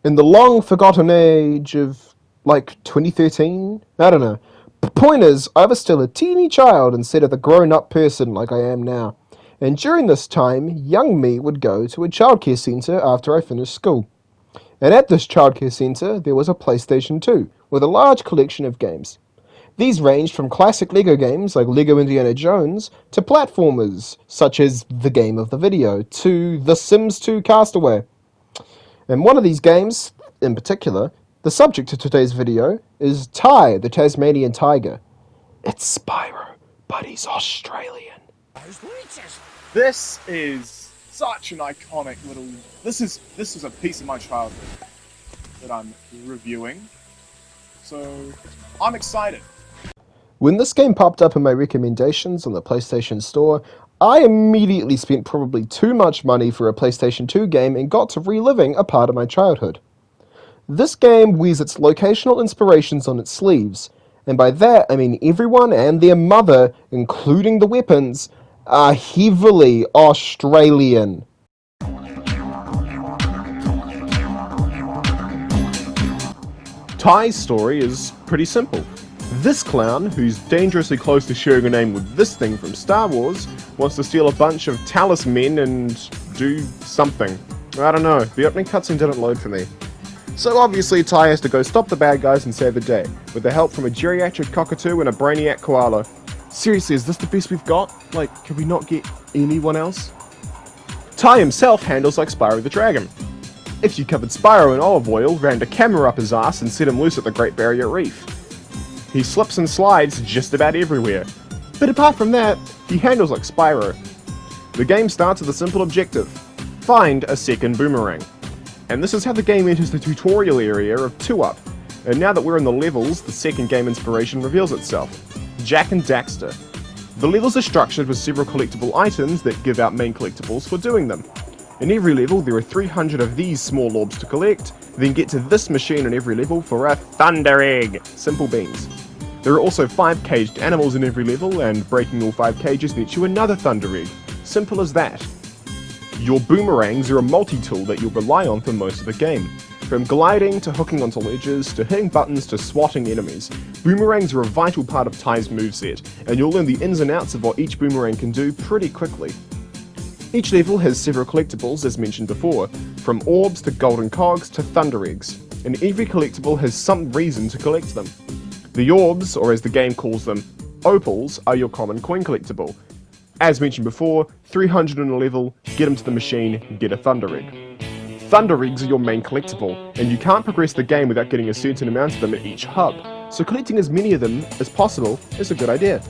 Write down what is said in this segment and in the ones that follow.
In the long-forgotten age of, like, 2013? I don't know. Point is, I was still a teeny child instead of the grown-up person like I am now. And during this time, young me would go to a childcare centre after I finished school. And at this childcare centre, there was a PlayStation 2, with a large collection of games. These ranged from classic LEGO games like LEGO Indiana Jones, to platformers such as The Game of the Video, to The Sims 2 Castaway. And one of these games, in particular, the subject of today's video, is Ty, the Tasmanian Tiger. It's Spyro, but he's Australian. This is such an iconic little... This is a piece of my childhood that I'm reviewing. So, I'm excited. When this game popped up in my recommendations on the PlayStation Store, I immediately spent probably too much money for a PlayStation 2 game and got to reliving a part of my childhood. This game wears its locational inspirations on its sleeves, and by that I mean everyone and their mother, including the weapons, are heavily Australian. Ty's story is pretty simple. This clown, who's dangerously close to sharing a name with this thing from Star Wars, wants to steal a bunch of talisman and do something. I don't know, the opening cutscene didn't load for me. So obviously Ty has to go stop the bad guys and save the day, with the help from a geriatric cockatoo and a brainiac koala. Seriously, is this the best we've got? Like, can we not get anyone else? Ty himself handles like Spyro the Dragon. If you covered Spyro in olive oil, rammed a camera up his ass and set him loose at the Great Barrier Reef. He slips and slides just about everywhere. But apart from that, he handles like Spyro. The game starts with a simple objective: find a second boomerang. And this is how the game enters the tutorial area of 2-Up. And now that we're in the levels, the second game inspiration reveals itself. Jak and Daxter. The levels are structured with several collectible items that give out main collectibles for doing them. In every level there are 300 of these small orbs to collect, then get to this machine in every level for a Thunder Egg! Simple beans. There are also 5 caged animals in every level, and breaking all 5 cages nets you another Thunder Egg. Simple as that. Your boomerangs are a multi-tool that you'll rely on for most of the game. From gliding to hooking onto ledges, to hitting buttons to swatting enemies, boomerangs are a vital part of Ty's moveset, and you'll learn the ins and outs of what each boomerang can do pretty quickly. Each level has several collectibles, as mentioned before, from orbs to golden cogs to Thunder Eggs, and every collectible has some reason to collect them. The orbs, or as the game calls them, opals, are your common coin collectible. As mentioned before, 300 in a level, get them to the machine, get a Thunder Egg. Thunder Eggs are your main collectible, and you can't progress the game without getting a certain amount of them at each hub, so collecting as many of them as possible is a good idea.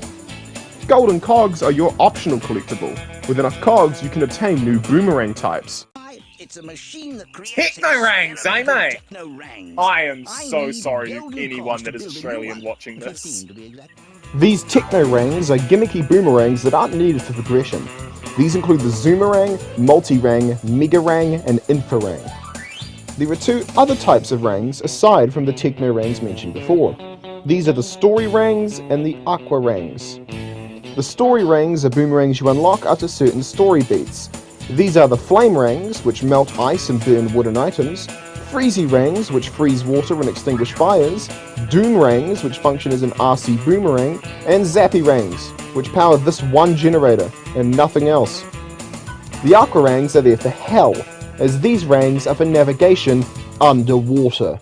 Golden cogs are your optional collectible. With enough cogs, you can obtain new boomerang types. It's a machine that creates Techno-rangs, eh mate? Techno-rangs. I am so sorry to anyone that is Australian watching this. These techno-rangs are gimmicky boomerangs that aren't needed for progression. These include the Zoomerang, Multi-Rang, Mega-Rang, and Infra-Rang. There are 2 other types of rangs aside from the techno-rangs mentioned before. These are the Story Rangs and the Aqua Rangs. The Story Rangs are boomerangs you unlock after certain story beats. These are the Flame Rangs, which melt ice and burn wooden items, Freezy Rangs, which freeze water and extinguish fires, Doom Rangs, which function as an RC boomerang, and Zappy Rangs, which power this one generator, and nothing else. The Aqua Rangs are there for hell, as these rangs are for navigation underwater.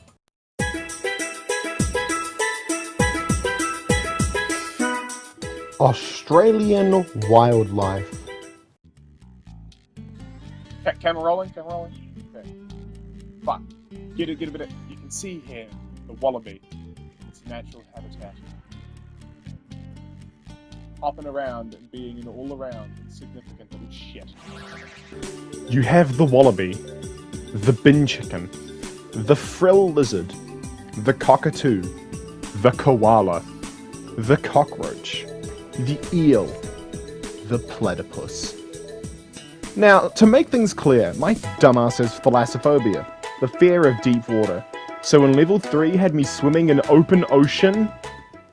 Australian wildlife. Camera rolling, Okay. Fuck. Get a bit of... You can see here, the wallaby. Its natural habitat. Hopping around and being an all-around insignificant little shit. You have the wallaby, the bin chicken, the frill lizard, the cockatoo, the koala, the cockroach, the eel, the platypus. Now, to make things clear, my dumbass has thalassophobia, the fear of deep water. So when level 3 had me swimming in open ocean...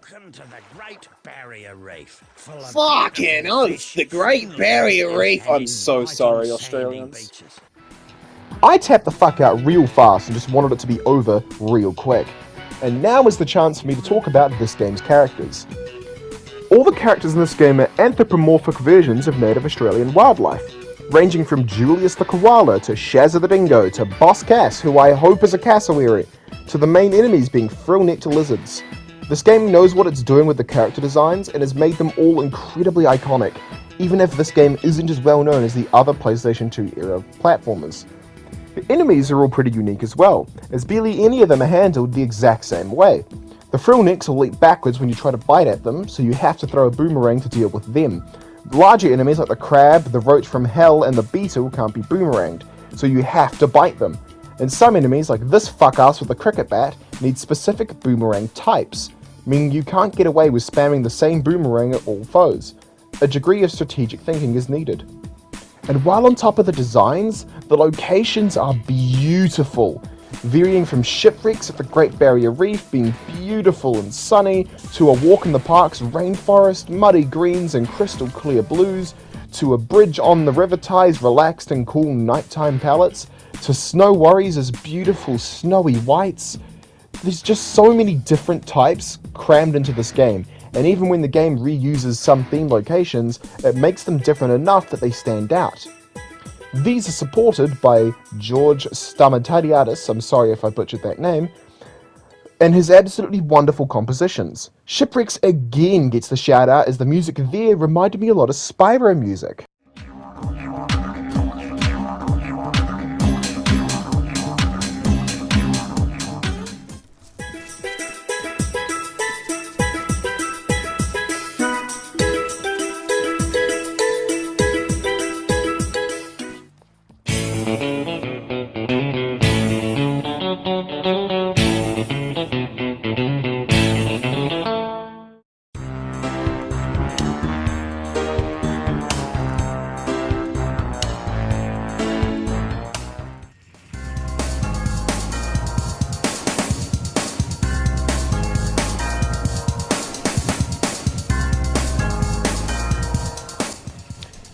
Welcome to the Great Barrier Reef. Fucking oath! The Great Barrier Reef! I'm so sorry, Australians. I tapped the fuck out real fast and just wanted it to be over real quick. And now is the chance for me to talk about this game's characters. All the characters in this game are anthropomorphic versions of native Australian wildlife, ranging from Julius the koala to Shazza the dingo to Boss Cass, who I hope is a cassowary, to the main enemies being frill-necked lizards. This game knows what it's doing with the character designs and has made them all incredibly iconic, even if this game isn't as well known as the other PlayStation 2 era platformers. The enemies are all pretty unique as well, as barely any of them are handled the exact same way. The frill-necks will leap backwards when you try to bite at them, so you have to throw a boomerang to deal with them. Larger enemies like the crab, the roach from hell, and the beetle can't be boomeranged, so you have to bite them. And some enemies, like this fuck-ass with the cricket bat, need specific boomerang types, meaning you can't get away with spamming the same boomerang at all foes. A degree of strategic thinking is needed. And while on top of the designs, the locations are beautiful, varying from shipwrecks at the Great Barrier Reef being beautiful and sunny, to a walk in the park's rainforest, muddy greens and crystal clear blues, to a bridge on the river Ty's relaxed and cool nighttime palettes, to Snow Warriors' beautiful snowy whites. There's just so many different types crammed into this game, and even when the game reuses some themed locations, it makes them different enough that they stand out. These are supported by George Stamatadiadis, I'm sorry if I butchered that name, and his absolutely wonderful compositions. Shipwrecks again gets the shout out as the music there reminded me a lot of Spyro music.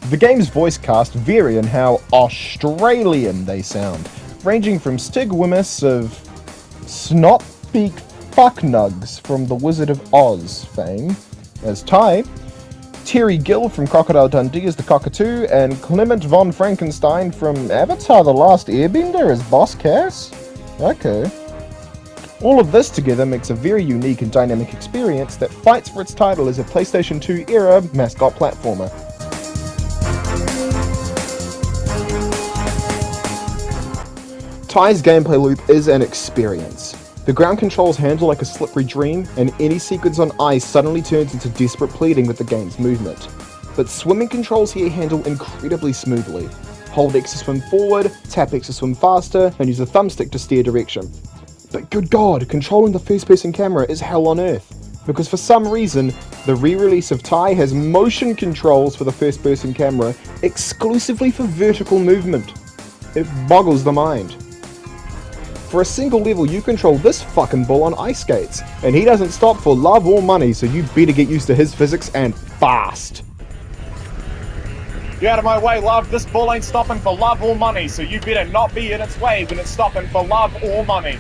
The game's voice cast vary in how Australian they sound, ranging from Stig Wimmis of Snotbeak Fucknugs from The Wizard of Oz fame as Ty, Terry Gill from Crocodile Dundee as the Cockatoo, and Clement von Frankenstein from Avatar The Last Airbender as Boss Cass? Okay. All of this together makes a very unique and dynamic experience that fights for its title as a PlayStation 2 era mascot platformer. Ty's gameplay loop is an experience. The ground controls handle like a slippery dream, and any sequence on ice suddenly turns into desperate pleading with the game's movement. But swimming controls here handle incredibly smoothly. Hold X to swim forward, tap X to swim faster, and use the thumbstick to steer direction. But good god, controlling the first-person camera is hell on earth, because for some reason, the re-release of Ty has motion controls for the first-person camera exclusively for vertical movement. It boggles the mind. For a single level, you control this fucking bull on ice skates, and he doesn't stop for love or money, so you better get used to his physics and fast. Get out of my way, love. This bull ain't stopping for love or money, so you better not be in its way when it's stopping for love or money.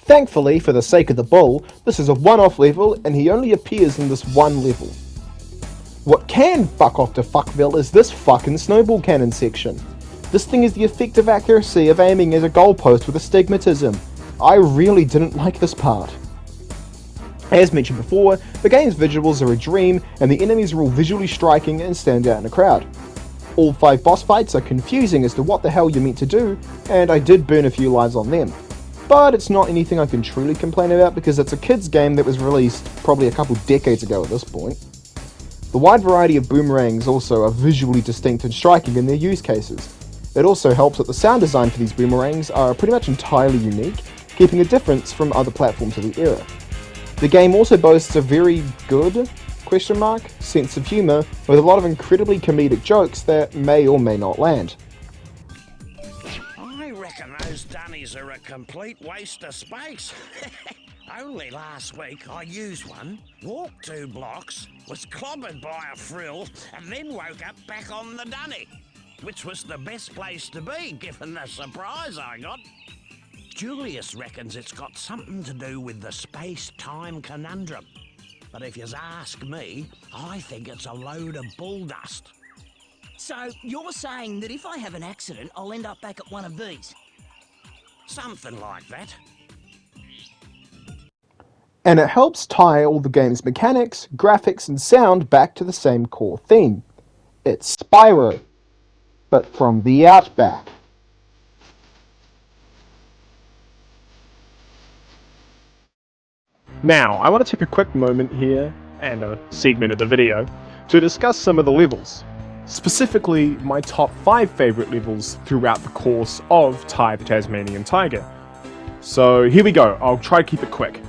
Thankfully, for the sake of the bull, this is a one-off level, and he only appears in this one level. What can fuck off to Fuckville is this fucking snowball cannon section. This thing is the effective accuracy of aiming as a goalpost with astigmatism. I really didn't like this part. As mentioned before, the game's visuals are a dream, and the enemies are all visually striking and stand out in a crowd. All 5 boss fights are confusing as to what the hell you're meant to do, and I did burn a few lives on them. But it's not anything I can truly complain about because it's a kid's game that was released probably a couple decades ago at this point. The wide variety of boomerangs also are visually distinct and striking in their use cases. It also helps that the sound design for these boomerangs are pretty much entirely unique, keeping a difference from other platforms of the era. The game also boasts a very good, sense of humour, with a lot of incredibly comedic jokes that may or may not land. I reckon those dunnies are a complete waste of space. Only last week I used one, walked 2 blocks, was clobbered by a frill, and then woke up back on the dunny. which was the best place to be, given the surprise I got. Julius reckons it's got something to do with the space-time conundrum. But if you ask me, I think it's a load of bull dust. So, you're saying that if I have an accident, I'll end up back at one of these? Something like that. And it helps tie all the game's mechanics, graphics, and sound back to the same core theme. It's Spyro, but from the Outback. Now, I want to take a quick moment here, and a segment of the video, to discuss some of the levels. Specifically, my top 5 favourite levels throughout the course of Ty the Tasmanian Tiger. So here we go, I'll try to keep it quick.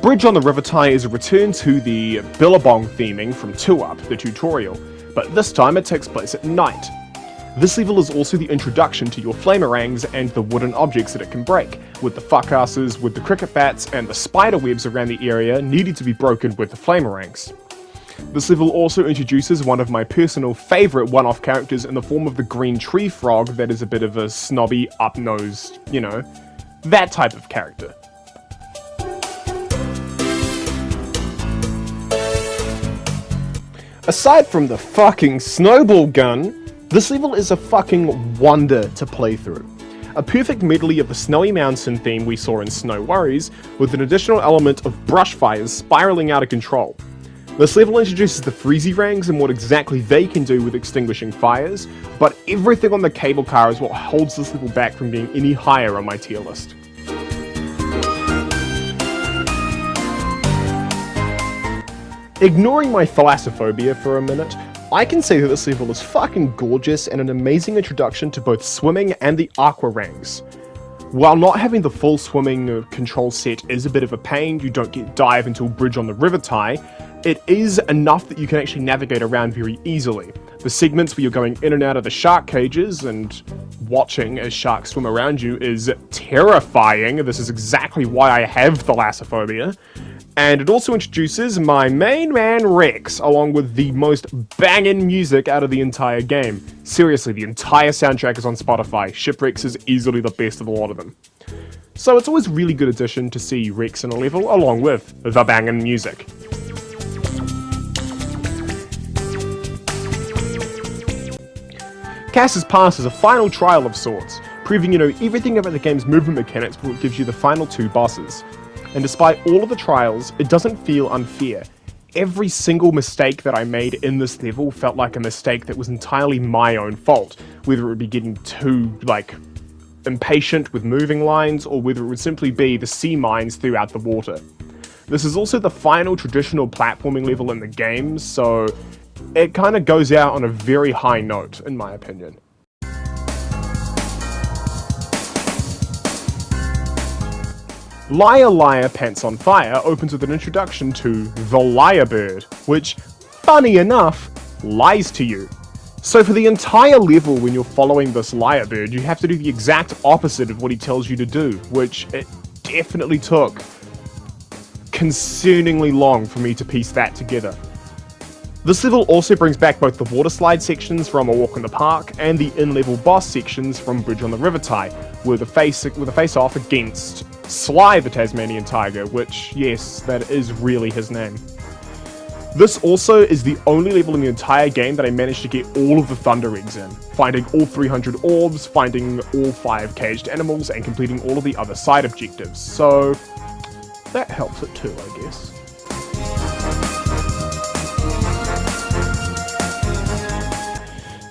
Bridge on the River Ty is a return to the Billabong theming from 2-Up, the tutorial, but this time it takes place at night. This level is also the introduction to your flamerangs and the wooden objects that it can break, with the fuckasses, with the cricket bats, and the spider webs around the area needing to be broken with the flamerangs. This level also introduces one of my personal favourite one-off characters in the form of the green tree frog that is a bit of a snobby, up-nosed, you know, that type of character. Aside from the fucking snowball gun, this level is a fucking wonder to play through. A perfect medley of the snowy mountain theme we saw in Snow Worries, with an additional element of brush fires spiraling out of control. This level introduces the Freezy Rangs and what exactly they can do with extinguishing fires, but everything on the cable car is what holds this level back from being any higher on my tier list. Ignoring my thalassophobia for a minute, I can say that this level is fucking gorgeous and an amazing introduction to both swimming and the aqua rangs. While not having the full swimming control set is a bit of a pain, you don't get dive until Bridge on the River Ty, it is enough that you can actually navigate around very easily. The segments where you're going in and out of the shark cages and watching as sharks swim around you is terrifying. This is exactly why I have thalassophobia. And it also introduces my main man Rex, along with the most banging music out of the entire game. Seriously, the entire soundtrack is on Spotify. Shipwrecks is easily the best of a lot of them. So it's always a really good addition to see Rex in a level, along with the banging music. Cass's Pass is a final trial of sorts, proving you know everything about the game's movement mechanics before it gives you the final 2 bosses. And despite all of the trials, it doesn't feel unfair. Every single mistake that I made in this level felt like a mistake that was entirely my own fault, whether it would be getting too, impatient with moving lines, or whether it would simply be the sea mines throughout the water. This is also the final traditional platforming level in the game, so it kind of goes out on a very high note, in my opinion. Liar Liar Pants on Fire opens with an introduction to the Lyrebird, which, funny enough, lies to you. So for the entire level when you're following this Lyrebird, you have to do the exact opposite of what he tells you to do, which it definitely took concerningly long for me to piece that together. This level also brings back both the water slide sections from A Walk in the Park and the in-level boss sections from Bridge on the River Ty, with a face-off against Sly the Tasmanian Tiger, which, yes, that is really his name. This also is the only level in the entire game that I managed to get all of the Thunder Eggs in, finding all 300 orbs, finding all 5 caged animals, and completing all of the other side objectives, so that helps it too, I guess.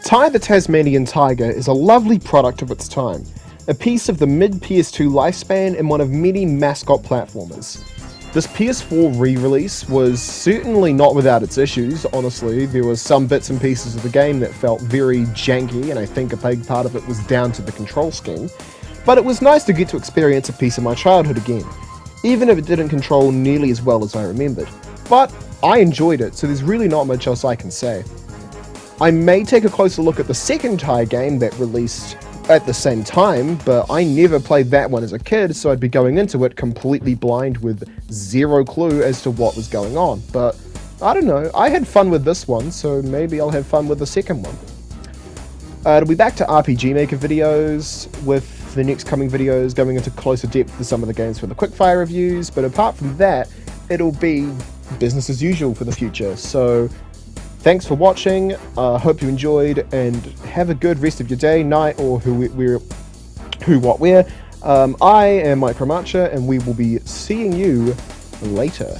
Ty the Tasmanian Tiger is a lovely product of its time, a piece of the mid-PS2 lifespan and one of many mascot platformers. This PS4 Rerelease was certainly not without its issues, honestly. There were some bits and pieces of the game that felt very janky, and I think a big part of it was down to the control scheme. But it was nice to get to experience a piece of my childhood again, even if it didn't control nearly as well as I remembered. But I enjoyed it, so there's really not much else I can say. I may take a closer look at the second Ty game that released at the same time, but I never played that one as a kid, so I'd be going into it completely blind with zero clue as to what was going on. But I don't know. I had fun with this one, so maybe I'll have fun with the second one. It'll be back to RPG Maker videos, with the next coming videos going into closer depth to some of the games for the quickfire reviews, but apart from that, it'll be business as usual for the future. So, thanks for watching, hope you enjoyed, and have a good rest of your day, night, or who, what, where. I am Mike Remaster, and we will be seeing you later.